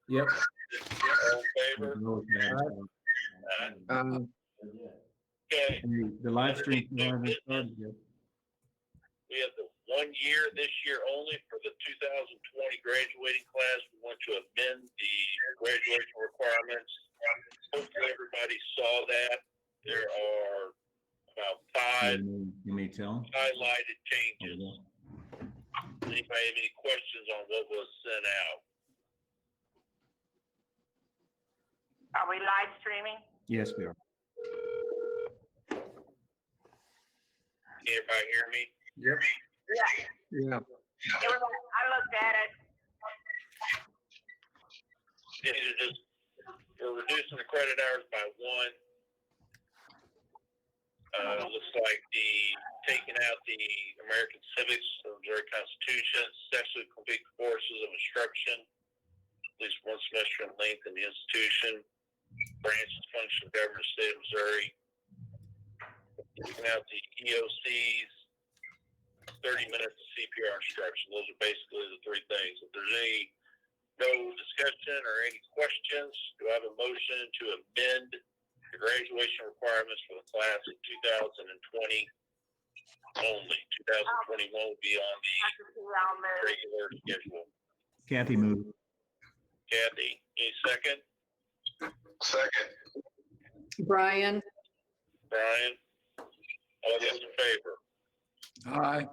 Yep. All in favor? Okay. The live stream. We have the 1 year this year only for the 2020 graduating class. We want to amend the graduation requirements. Hopefully everybody saw that. There are about 5 highlighted changes. Anybody have any questions on what was sent out? Are we live streaming? Yes, we are. Can everybody hear me? Yep. Yeah. I looked at it. These are just, we're reducing the credit hours by 1. Looks like taking out the American civics, the Missouri Constitution, sexually complete courses of instruction, at least 1 semester in length in the institution, branches, function of government, state of Missouri. Taking out the EOCs, 30 minutes of CPR instruction. Those are basically the 3 things. If there's no discussion or any questions, do I have a motion to amend the graduation requirements for the class of 2020 only? 2021 will be on the regular schedule. Kathy moved. Kathy, any second? Second. Brian, All those in favor? Aye.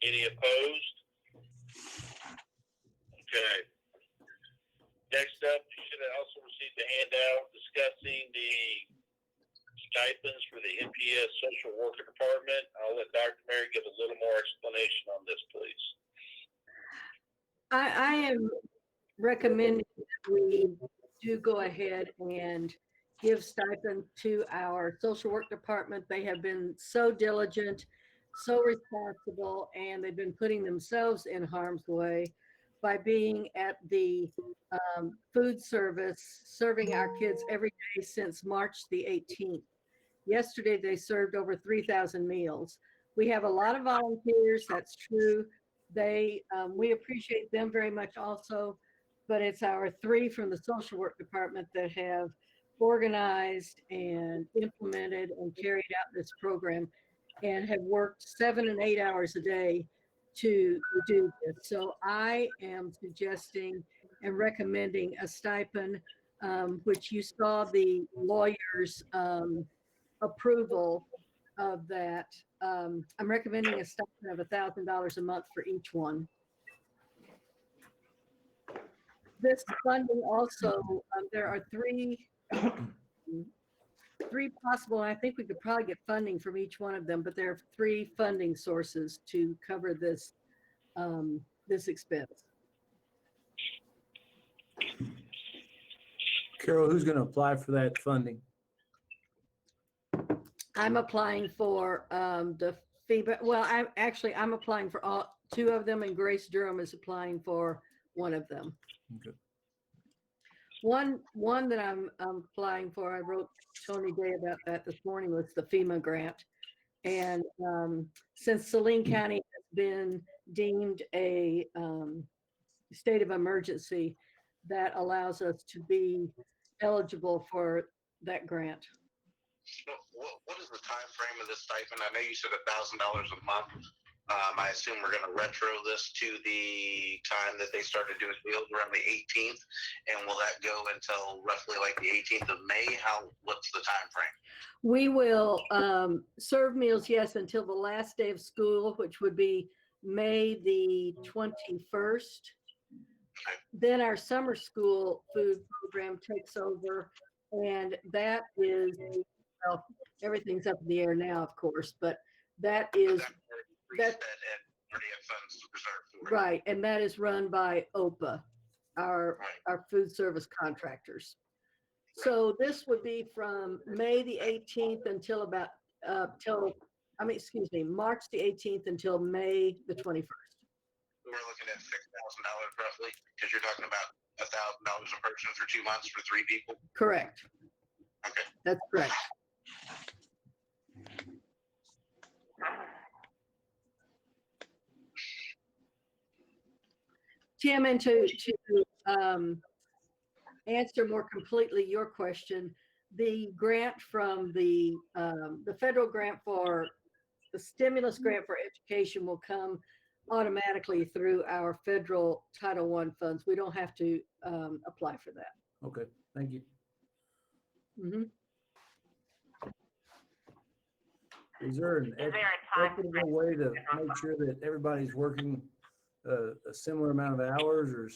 Any opposed? Okay. Next up, you should have also received a handout discussing the stipends for the NPS Social Worker Department. I'll let Dr. Mary give a little more explanation on this, please. I am recommending that we do go ahead and give stipend to our social work department. They have been so diligent, so responsible, and they've been putting themselves in harm's way by being at the food service, serving our kids every day since March the 18th. Yesterday, they served over 3,000 meals. We have a lot of volunteers, that's true. We appreciate them very much also, but it's our 3 from the social work department that have organized and implemented and carried out this program and have worked 7 and 8 hours a day to do this. So I am suggesting and recommending a stipend, which you saw the lawyer's approval of that. I'm recommending a stipend of $1,000 a month for each one. This funding also, there are three possible, and I think we could probably get funding from each one of them, but there are 3 funding sources to cover this this expense. Carol, who's going to apply for that funding? I'm applying for the FEMA. Well, I'm applying for all 2 of them, and Grace Durham is applying for 1 of them. Okay. One that I'm applying for, I wrote Tony Day about that this morning, was the FEMA grant. And since Saline County has been deemed a state of emergency, that allows us to be eligible for that grant. What is the time frame of this stipend? I know you said $1,000 a month. I assume we're going to retro this to the time that they started doing meals around the 18th, and will that go until roughly like the 18th of May? What's the time frame? We will serve meals, yes, until the last day of school, which would be May the 21st. Okay. Then our summer school food program takes over, and that is, well, everything's up in the air now, of course, but that is That and already have funds reserved for it. right, and that is run by OPA, our food service contractors. So this would be from May the 18th until March the 18th until May the 21st. We're looking at $6,000 roughly, because you're talking about $1,000 a person for 2 months for 3 people. Correct. Okay. That's correct. Tim, and to answer more completely your question, the grant from the federal grant for the stimulus grant for education will come automatically through our federal Title I funds. We don't have to apply for that. Okay, thank you. Mhm. Is there an Is there a time equitable frame? way to make sure that everybody's working a similar amount of hours, or,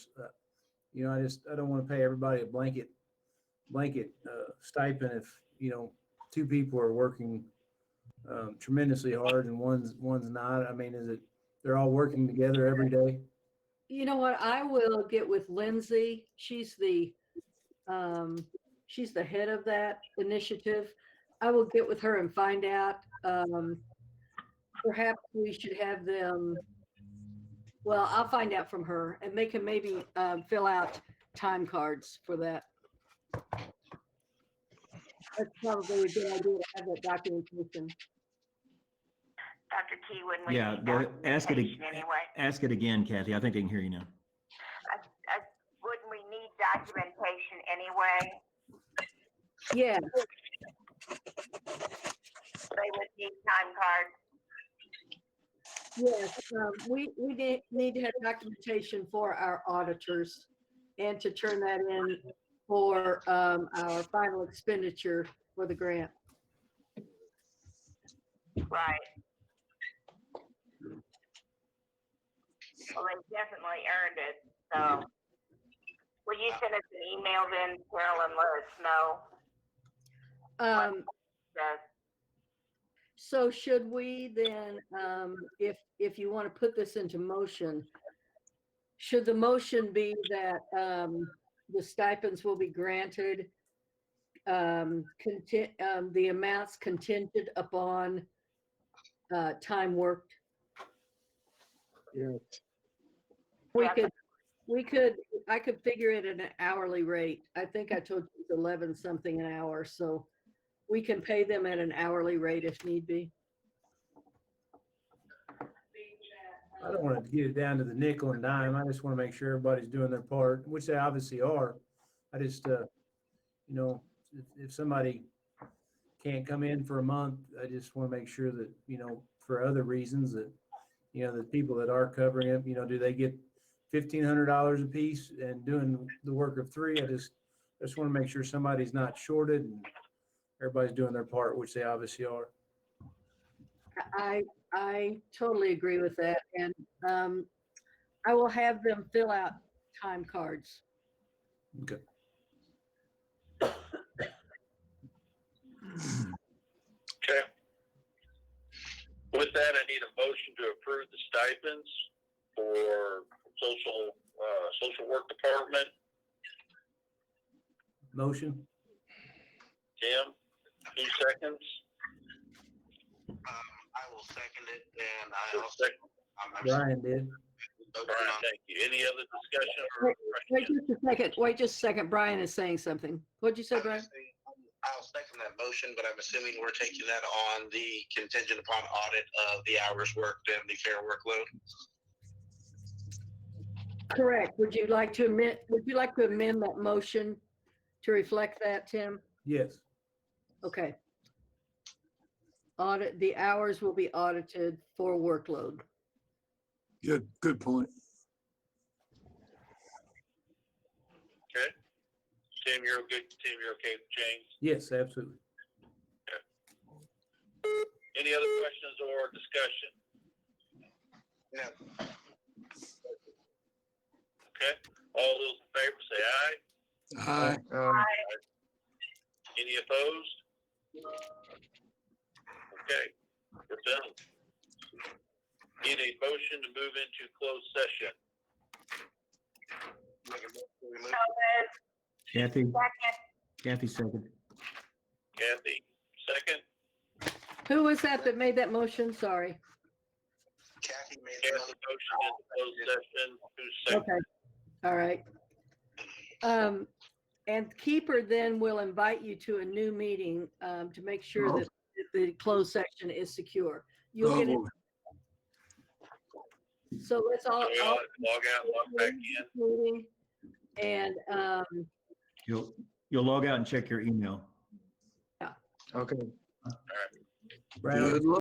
I don't want to pay everybody a blanket stipend if, two people are working tremendously hard and one's not. I mean, they're all working together every day? You know what? I will get with Lindsay. She's the head of that initiative. I will get with her and find out. Perhaps we should have them. Well, I'll find out from her, and they can maybe fill out time cards for that. That's probably a good idea to have that documentation. Dr. Key, when we Yeah, need ask it documentation anyway? Ask it again, Kathy. I think they can hear you now. Wouldn't we need documentation anyway? Yeah, They would need time cards. yes. We need to have documentation for our auditors and to turn that in for our final expenditure for the grant. Right. Well, they definitely earned it, so. Will you send us an email then, Carol, and let us know? Does So should we then, if you want to put this into motion, should the motion be that the stipends will be granted, the amounts contingent upon time worked? Yeah. I could figure it at an hourly rate. I think I told you it's 11 something an hour, so we can pay them at an hourly rate if need be. I don't want to get it down to the nickel and dime. I just want to make sure everybody's doing their part, which they obviously are. I just, if somebody can't come in for a month, I just want to make sure that, for other reasons that, the people that are covering it, do they get $1,500 a piece and doing the work of three? I just want to make sure somebody's not shorted and everybody's doing their part, which they obviously are. I totally agree with that. And I will have them fill out time cards. Okay. Okay. With that, I need a motion to approve the stipends for social work department. Motion? Tim, 2 seconds. I will second it, and I Who also. second? Brian did. Brian, thank you. Any other discussion or Wait questions? just a second. Wait just a second. Brian is saying something. What'd you say, Brian? I'll second that motion, but I'm assuming we're taking that on the contingent upon audit of the hours worked and the fair workload. Correct. Would you like to amend that motion to reflect that, Tim? Yes. Okay. The hours will be audited for workload. Good point. Okay. Tim, you're good. Tim, you're okay with James? Yes, absolutely. Any other questions or discussion? No. Okay. All those in favor say aye. Aye. Any opposed? Okay, we're done. Need a motion to move into closed session. Make a motion to remove. so moved. Kathy, Second. Kathy second. Kathy, second. Who was that made that motion? Sorry. Kathy made the Kathy motion. motion into closed session. Who's second? Okay. All right. And Keeper then will invite you to a new meeting to make sure that the closed section is secure. You'll get it. Oh, So let's all. So we all log out, log back in. Meeting. And, You'll log out and check your email. Okay. All right. Brad, Good luck.